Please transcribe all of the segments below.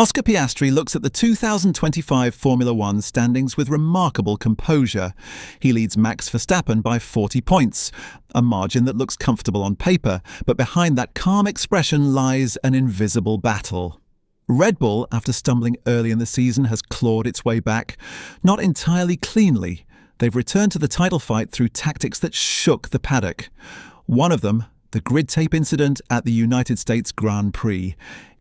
Oscar Piastri looks at the 2025 Formula One standings with remarkable composure. He leads Max Verstappen by 40 points, a margin that looks comfortable on paper, but behind that calm expression lies an invisible battle. Red Bull, after stumbling early in the season, has clawed its way back, not entirely cleanly. They've returned to the title fight through tactics that shook the paddock. One of them, the grid tape incident at the United States Grand Prix,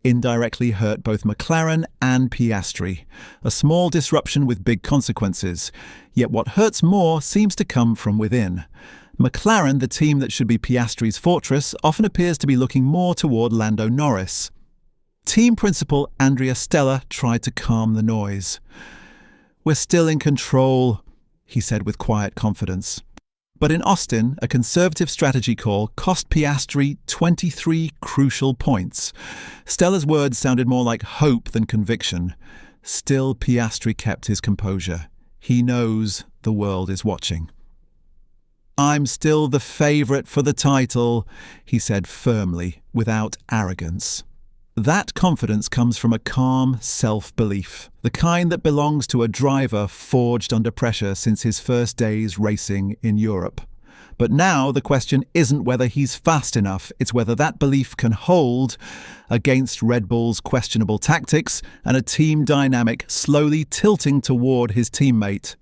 indirectly hurt both McLaren and Piastri. A small disruption with big consequences. Yet what hurts more seems to come from within. McLaren, the team that should be Piastri's fortress, often appears to be looking more toward Lando Norris. Team principal Andrea Stella tried to calm the noise. "We're still in control," he said with quiet confidence. But in Austin, a conservative strategy call cost Piastri 23 crucial points. Stella's words sounded more like hope than conviction. Still, Piastri kept his composure. He knows the world is watching. "I'm still the favourite for the title," he said firmly, without arrogance. That confidence comes from a calm self-belief, the kind that belongs to a driver forged under pressure since his first days racing in Europe. But now the question isn't whether he's fast enough, it's whether that belief can hold against Red Bull's questionable tactics and a team dynamic slowly tilting toward his teammate.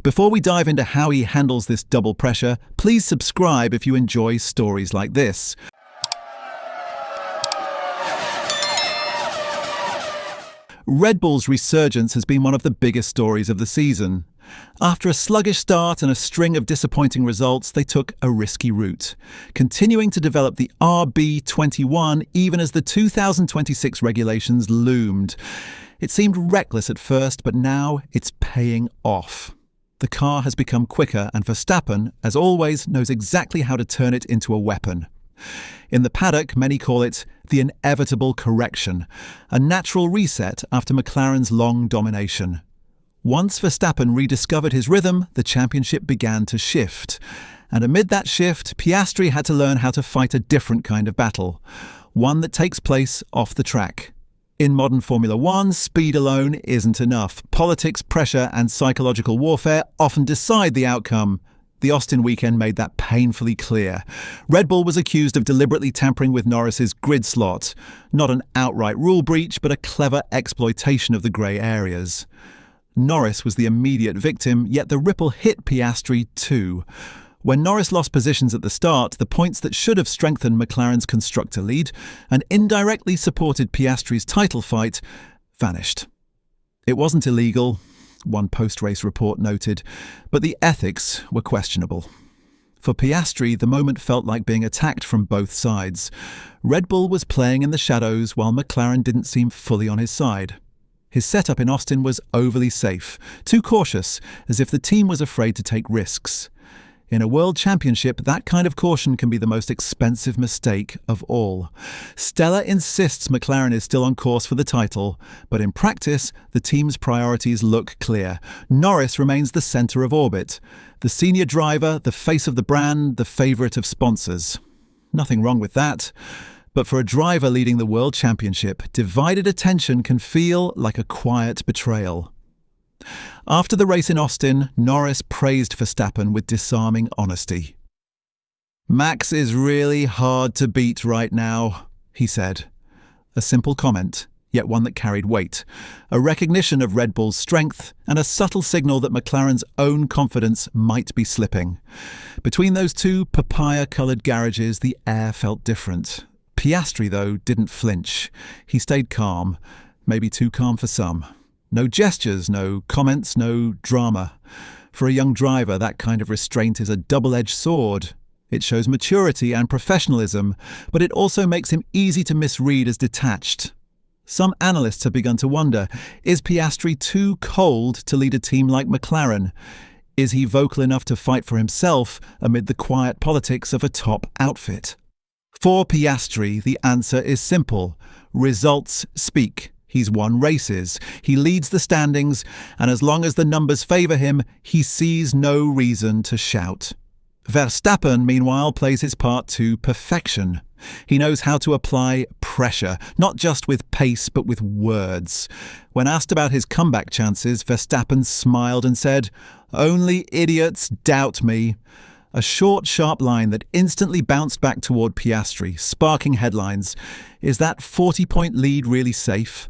Before we dive into how he handles this double pressure, please subscribe if you enjoy stories like this. Red Bull's resurgence has been one of the biggest stories of the season. After a sluggish start and a string of disappointing results, they took a risky route, continuing to develop the RB21 even as the 2026 regulations loomed. It seemed reckless at first, but now it's paying off. The car has become quicker, and Verstappen, as always, knows exactly how to turn it into a weapon. In the paddock, many call it the inevitable correction, a natural reset after McLaren's long domination. Once Verstappen rediscovered his rhythm, the championship began to shift. And amid that shift, Piastri had to learn how to fight a different kind of battle, one that takes place off the track. In modern Formula One, speed alone isn't enough. Politics, pressure, and psychological warfare often decide the outcome. The Austin weekend made that painfully clear. Red Bull was accused of deliberately tampering with Norris's grid slot. Not an outright rule breach, but a clever exploitation of the grey areas. Norris was the immediate victim, yet the ripple hit Piastri too. When Norris lost positions at the start, the points that should have strengthened McLaren's constructor lead and indirectly supported Piastri's title fight vanished. It wasn't illegal, one post-race report noted, but the ethics were questionable. For Piastri, the moment felt like being attacked from both sides. Red Bull was playing in the shadows while McLaren didn't seem fully on his side. His setup in Austin was overly safe, too cautious, as if the team was afraid to take risks. In a world championship, that kind of caution can be the most expensive mistake of all. Stella insists McLaren is still on course for the title, but in practice, the team's priorities look clear. Norris remains the centre of orbit. The senior driver, the face of the brand, the favourite of sponsors. Nothing wrong with that. But for a driver leading the World Championship, divided attention can feel like a quiet betrayal. After the race in Austin, Norris praised Verstappen with disarming honesty. "Max is really hard to beat right now," he said. A simple comment, yet one that carried weight. A recognition of Red Bull's strength and a subtle signal that McLaren's own confidence might be slipping. Between those two papaya-coloured garages, the air felt different. Piastri, though, didn't flinch. He stayed calm, maybe too calm for some. No gestures, no comments, no drama. For a young driver, that kind of restraint is a double-edged sword. It shows maturity and professionalism, but it also makes him easy to misread as detached. Some analysts have begun to wonder, is Piastri too cold to lead a team like McLaren? Is he vocal enough to fight for himself amid the quiet politics of a top outfit? For Piastri, the answer is simple. Results speak. He's won races, he leads the standings, and as long as the numbers favour him, he sees no reason to shout. Verstappen, meanwhile, plays his part to perfection. He knows how to apply pressure, not just with pace but with words. When asked about his comeback chances, Verstappen smiled and said, "Only idiots doubt me." A short, sharp line that instantly bounced back toward Piastri, sparking headlines. Is that 40-point lead really safe?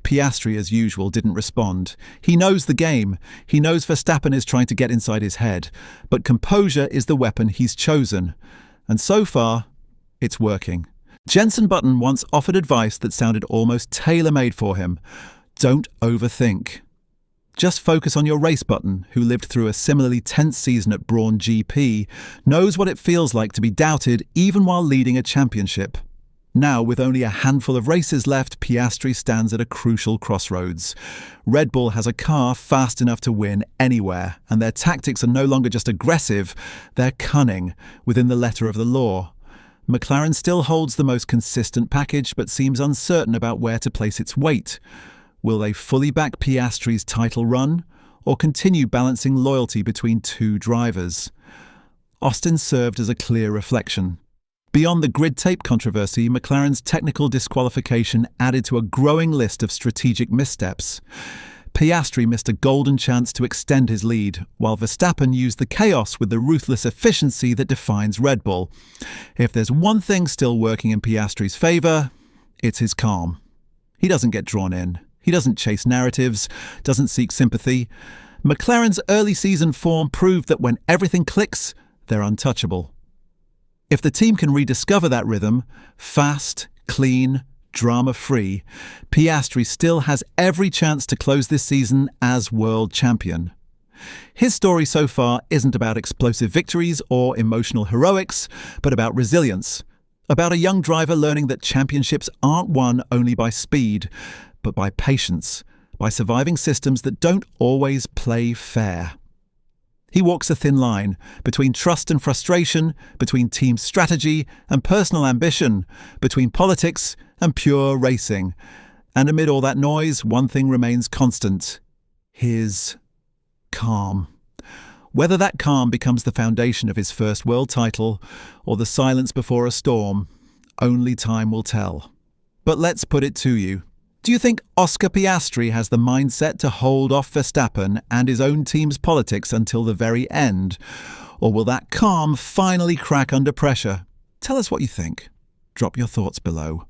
Piastri, as usual, didn't respond. He knows the game. He knows Verstappen is trying to get inside his head. But composure is the weapon he's chosen. And so far, it's working. Jenson Button once offered advice that sounded almost tailor-made for him. Don't overthink. Just focus on your race. Button, who lived through a similarly tense season at Brawn GP, knows what it feels like to be doubted even while leading a championship. Now, with only a handful of races left, Piastri stands at a crucial crossroads. Red Bull has a car fast enough to win anywhere, and their tactics are no longer just aggressive, they're cunning, within the letter of the law. McLaren still holds the most consistent package, but seems uncertain about where to place its weight. Will they fully back Piastri's title run, or continue balancing loyalty between two drivers? Austin served as a clear reflection. Beyond the grid tape controversy, McLaren's technical disqualification added to a growing list of strategic missteps. Piastri missed a golden chance to extend his lead, while Verstappen used the chaos with the ruthless efficiency that defines Red Bull. If there's one thing still working in Piastri's favour, it's his calm. He doesn't get drawn in. He doesn't chase narratives, doesn't seek sympathy. McLaren's early season form proved that when everything clicks, they're untouchable. If the team can rediscover that rhythm, fast, clean, drama-free, Piastri still has every chance to close this season as world champion. His story so far isn't about explosive victories or emotional heroics, but about resilience. About a young driver learning that championships aren't won only by speed, but by patience, by surviving systems that don't always play fair. He walks a thin line between trust and frustration, between team strategy and personal ambition, between politics and pure racing. And amid all that noise, one thing remains constant: his calm. Whether that calm becomes the foundation of his first world title or the silence before a storm, only time will tell. But let's put it to you. Do you think Oscar Piastri has the mindset to hold off Verstappen and his own team's politics until the very end? Or will that calm finally crack under pressure? Tell us what you think. Drop your thoughts below.